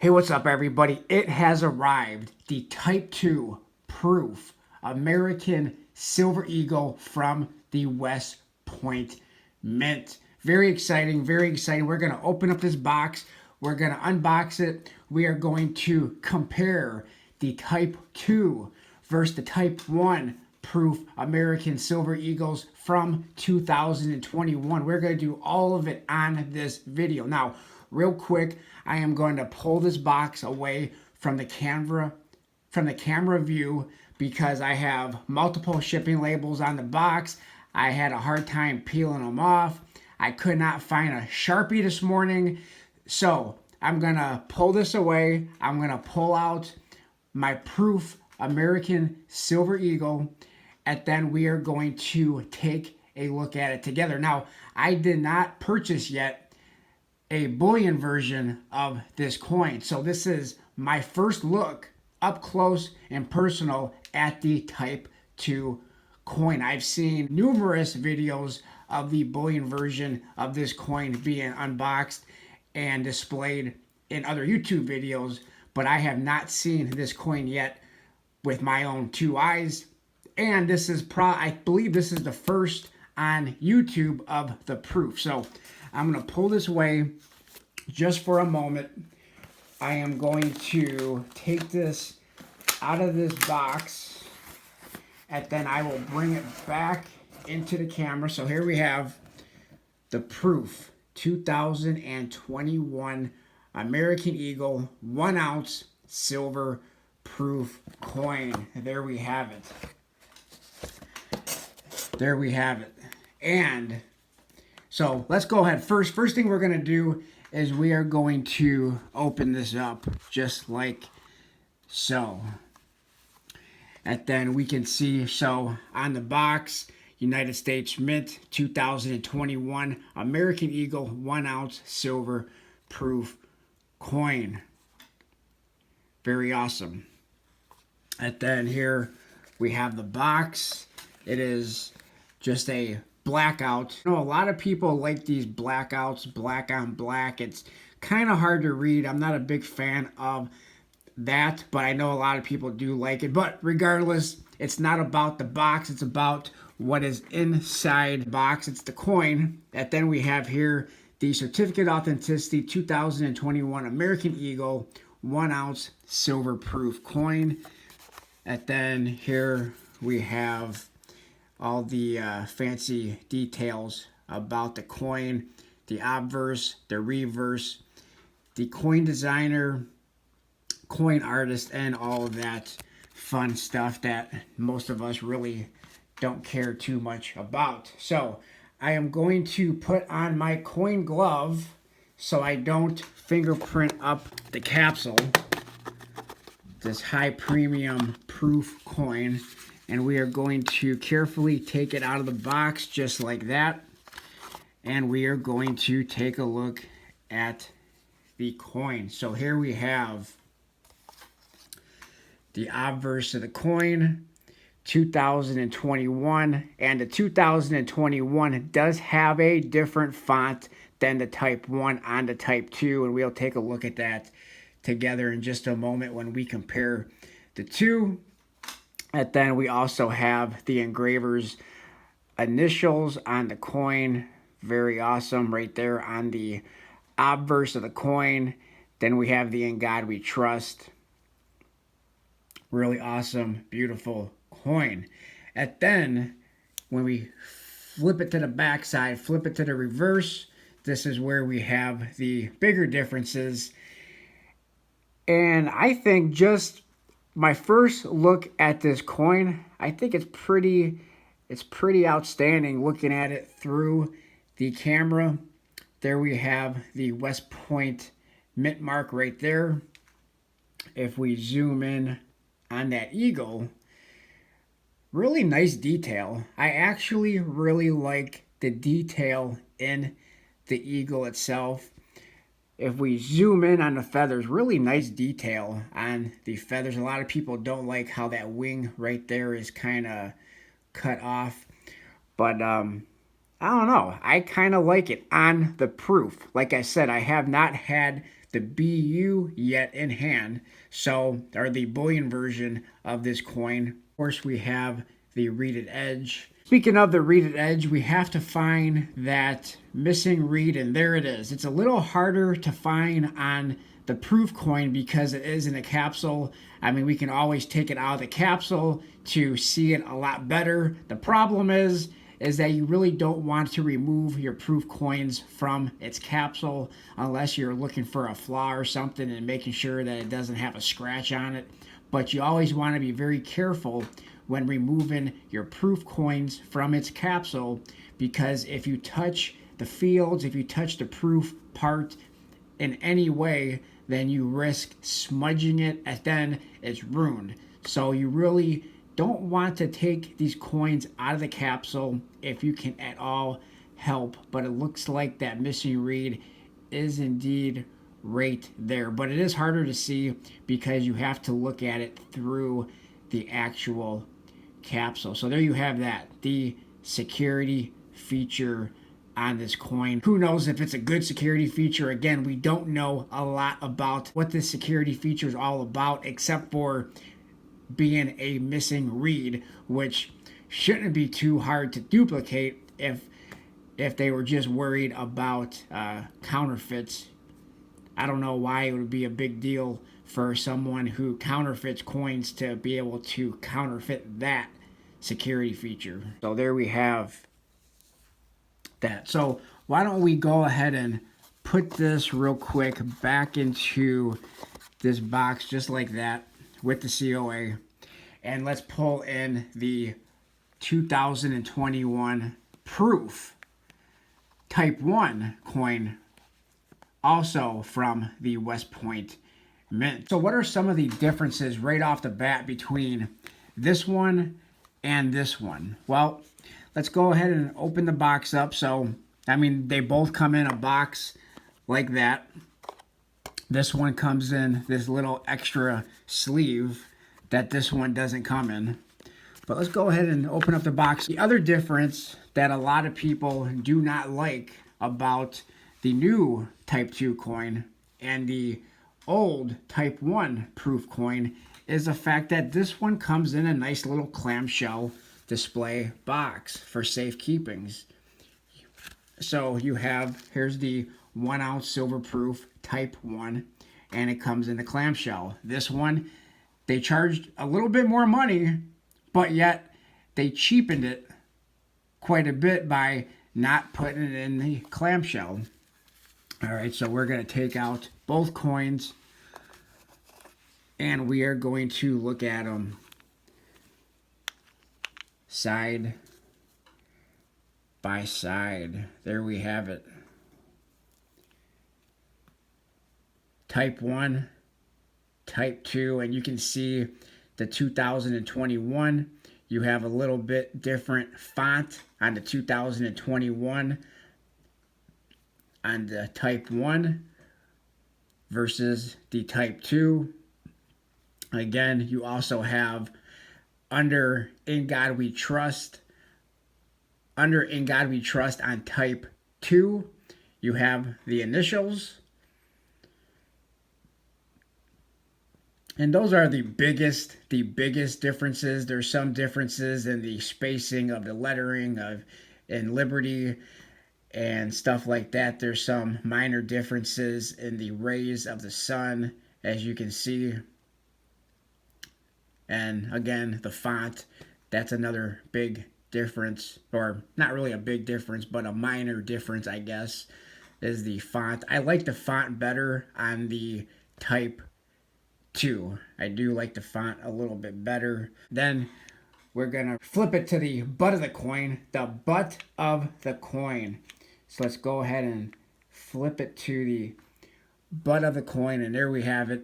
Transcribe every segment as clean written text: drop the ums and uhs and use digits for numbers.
Hey, what's up, everybody? It has arrived, the Type 2 Proof American Silver Eagle from the West Point Mint. Very exciting, very exciting. We're going to open up this box. We're going to unbox it. We are going to compare the Type 2 versus the Type 1 Proof American Silver Eagles from 2021. We're going to do all of it on this video. Now, real quick, I am going to pull this box away from the camera view because I have multiple shipping labels on the box. I had a hard time peeling them off. I could not find a Sharpie this morning. So I'm going to pull this away. I'm going to pull out my Proof American Silver Eagle, and then we are going to take a look at it together. Now, I did not purchase yet a bullion version of this coin. So this is my first look up close and personal at the Type 2 coin. I've seen numerous videos of the bullion version of this coin being unboxed and displayed in other YouTube videos, but I have not seen this coin yet with my own two eyes. And this is I believe this is the first on YouTube of the proof. So I'm going to pull this away just for a moment. I am going to take this out of this box, and then I will bring it back into the camera. So here we have the Proof 2021 American Eagle 1 ounce silver proof coin. There we have it. There we have it. And so let's go ahead. First thing we're going to do is we are going to open this up just like so. And then we can see, so on the box, United States Mint 2021 American Eagle 1 ounce silver proof coin. Very awesome. And then here we have the box. It is just a blackout. You know, a lot of people like these blackouts, black on black. It's kind of hard to read. I'm not a big fan of that, but I know a lot of people do like it. But regardless, it's not about the box. It's about what is inside the box. It's the coin. And then we have here the Certificate Authenticity 2021 American Eagle 1 ounce silver proof coin. And then here we have all the fancy details about the coin, the obverse, the reverse, the coin designer, coin artist, and all of that fun stuff that most of us really don't care too much about. So I am going to put on my coin glove so I don't fingerprint up the capsule, this high premium proof coin. And we are going to carefully take it out of the box just like that. And we are going to take a look at the coin. So here we have the obverse of the coin, 2021. And the 2021 does have a different font than the Type 1 on the Type 2. And we'll take a look at that together in just a moment when we compare the two. And then we also have the engraver's initials on the coin. Very awesome right there on the obverse of the coin. Then we have the In God We Trust. Really awesome, beautiful coin. And then when we flip it to the back side, flip it to the reverse, this is where we have the bigger differences. And I think just my first look at this coin, I think it's pretty outstanding looking at it through the camera. There we have the West Point Mint mark right there. If we zoom in on that eagle, really nice detail. I actually really like the detail in the eagle itself. If we zoom in on the feathers, really nice detail on the feathers. A lot of people don't like how that wing right there is kind of cut off. But I don't know. I kind of like it on the proof. Like I said, I have not had the BU yet in hand, so or the bullion version of this coin. Of course, we have the reeded edge. Speaking of the reeded edge, we have to find that missing reed, and there it is. It's a little harder to find on the proof coin because it is in a capsule. I mean, we can always take it out of the capsule to see it a lot better. The problem is that you really don't want to remove your proof coins from its capsule unless you're looking for a flaw or something and making sure that it doesn't have a scratch on it. But you always want to be very careful when removing your proof coins from its capsule, because if you touch the fields, if you touch the proof part in any way, then you risk smudging it, and then it's ruined. So you really don't want to take these coins out of the capsule if you can at all help. But it looks like that missing reed is indeed right there. But it is harder to see because you have to look at it through the actual capsule. So there you have that, the security feature on this coin. Who knows if it's a good security feature? Again, we don't know a lot about what this security feature is all about, except for being a missing reed, which shouldn't be too hard to duplicate if they were just worried about counterfeits. I don't know why it would be a big deal for someone who counterfeits coins to be able to counterfeit that security feature. So there we have that. So why don't we go ahead and put this real quick back into this box just like that with the COA, and let's pull in the 2021 proof type 1 coin, also from the West Point Mint. So what are some of the differences right off the bat between this one and this one? Well, let's go ahead and open the box up. So, I mean, they both come in a box like that. This one comes in this little extra sleeve that this one doesn't come in. But let's go ahead and open up the box. The other difference that a lot of people do not like about the new Type 2 coin and the old Type 1 proof coin is the fact that this one comes in a nice little clamshell display box for safekeepings. So you have, here's the 1 ounce silver proof Type 1, and it comes in the clamshell. This one, they charged a little bit more money, but yet they cheapened it quite a bit by not putting it in the clamshell. All right, so we're going to take out both coins, and we are going to look at them side by side. There we have it. Type 1, Type 2, and you can see the 2021. You have a little bit different font on the 2021 on the Type 1 versus the Type 2. Again, you also have under In God We Trust. Under In God We Trust on Type 2, you have the initials. And those are the biggest differences. There's some differences in the spacing of the lettering in Liberty and stuff like that. There's some minor differences in the rays of the sun, as you can see. And again, the font, that's another big difference, or not really a big difference, but a minor difference, I guess, is the font. I like the font better on the Type 2. I do like the font a little bit better. Then we're gonna flip it to the butt of the coin, the butt of the coin. So let's go ahead and flip it to the butt of the coin, and there we have it.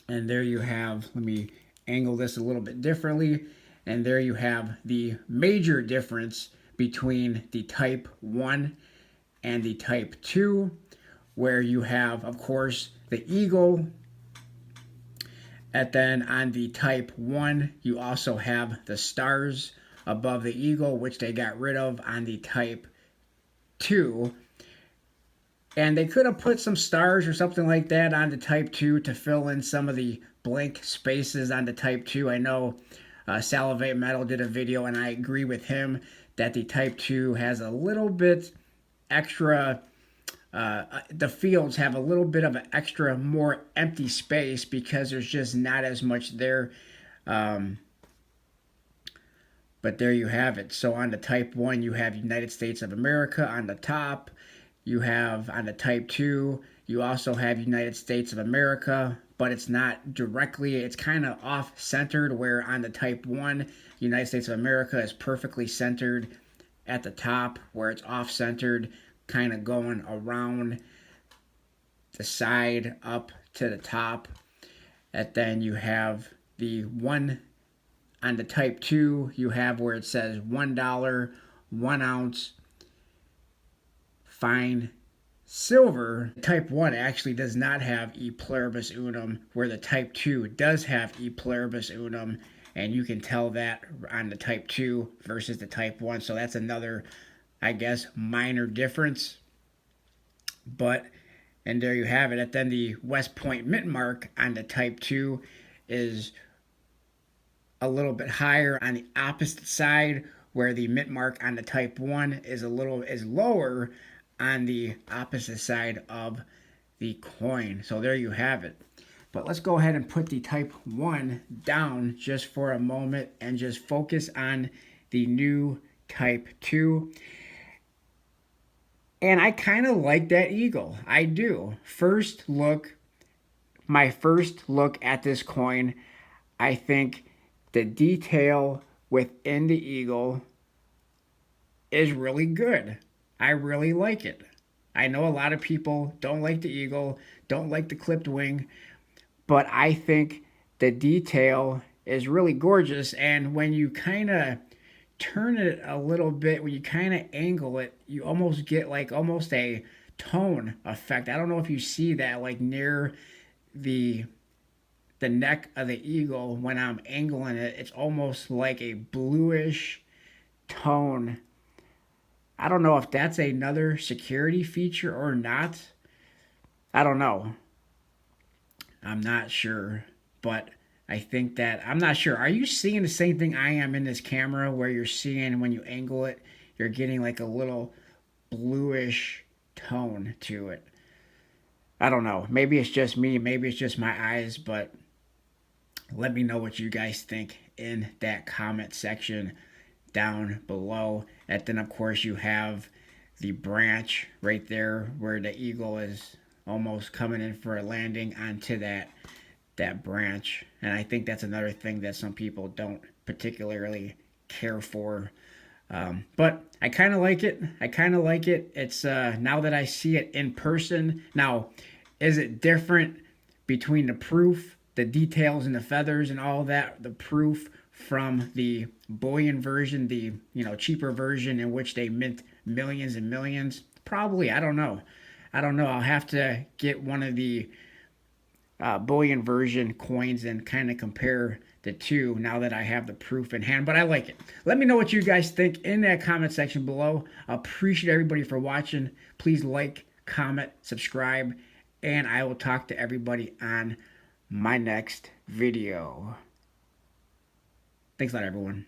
And there you have, let me angle this a little bit differently, and there you have the major difference between the Type 1 and the Type 2, where you have, of course, the eagle. And then on the Type 1, you also have the stars above the eagle, which they got rid of on the Type 2. And they could have put some stars or something like that on the Type 2 to fill in some of the blank spaces on the Type 2. I know Salivate Metal did a video, and I agree with him that the Type 2 has a little bit extra, the fields have a little bit of an extra more empty space because there's just not as much there. But there you have it. So on the Type 1, you have United States of America on the top. You have on the Type 2, you also have United States of America, but it's not directly, it's kind of off-centered, where on the Type 1, United States of America is perfectly centered at the top, where it's off-centered, kind of going around the side up to the top. And then you have the one on the Type 2, you have where it says $1, 1 ounce, fine silver. Type 1 actually does not have E pluribus unum, where the Type 2 does have E pluribus unum, and you can tell that on the Type 2 versus the Type 1. So that's another, I guess, minor difference. But, and there you have it. And then the West Point mint mark on the Type 2 is a little bit higher on the opposite side, where the mint mark on the Type 1 is lower on the opposite side of the coin. So there you have it. But let's go ahead and put the Type 1 down just for a moment and just focus on the new Type 2. And I kind of like that eagle. I do. My first look at this coin, I think the detail within the eagle is really good. I really like it. I know a lot of people don't like the eagle, don't like the clipped wing, but I think the detail is really gorgeous. And when you kind of turn it a little bit, when you kind of angle it, you almost get like almost a tone effect. I don't know if you see that, like near the neck of the eagle. When I'm angling it, it's almost like a bluish tone. I don't know if that's another security feature or not. I don't know. I'm not sure, but I think that, I'm not sure. Are you seeing the same thing I am in this camera, where you're seeing when you angle it, you're getting like a little bluish tone to it? I don't know. Maybe it's just me. Maybe it's just my eyes, but let me know what you guys think in that comment section down below. And then, of course, you have the branch right there where the eagle is almost coming in for a landing onto that branch. And I think that's another thing that some people don't particularly care for. But I kind of like it. It's now that I see it in person. Now, is it different between the proof, the details and the feathers and all that, the proof from the bullion version, the cheaper version in which they mint millions and millions? Probably. I don't know. I'll have to get one of the bullion version coins and kind of compare the two now that I have the proof in hand. But I like it. Let me know what you guys think in that comment section below. I appreciate everybody for watching. Please like, comment, subscribe, and I will talk to everybody on my next video. Thanks a lot, everyone.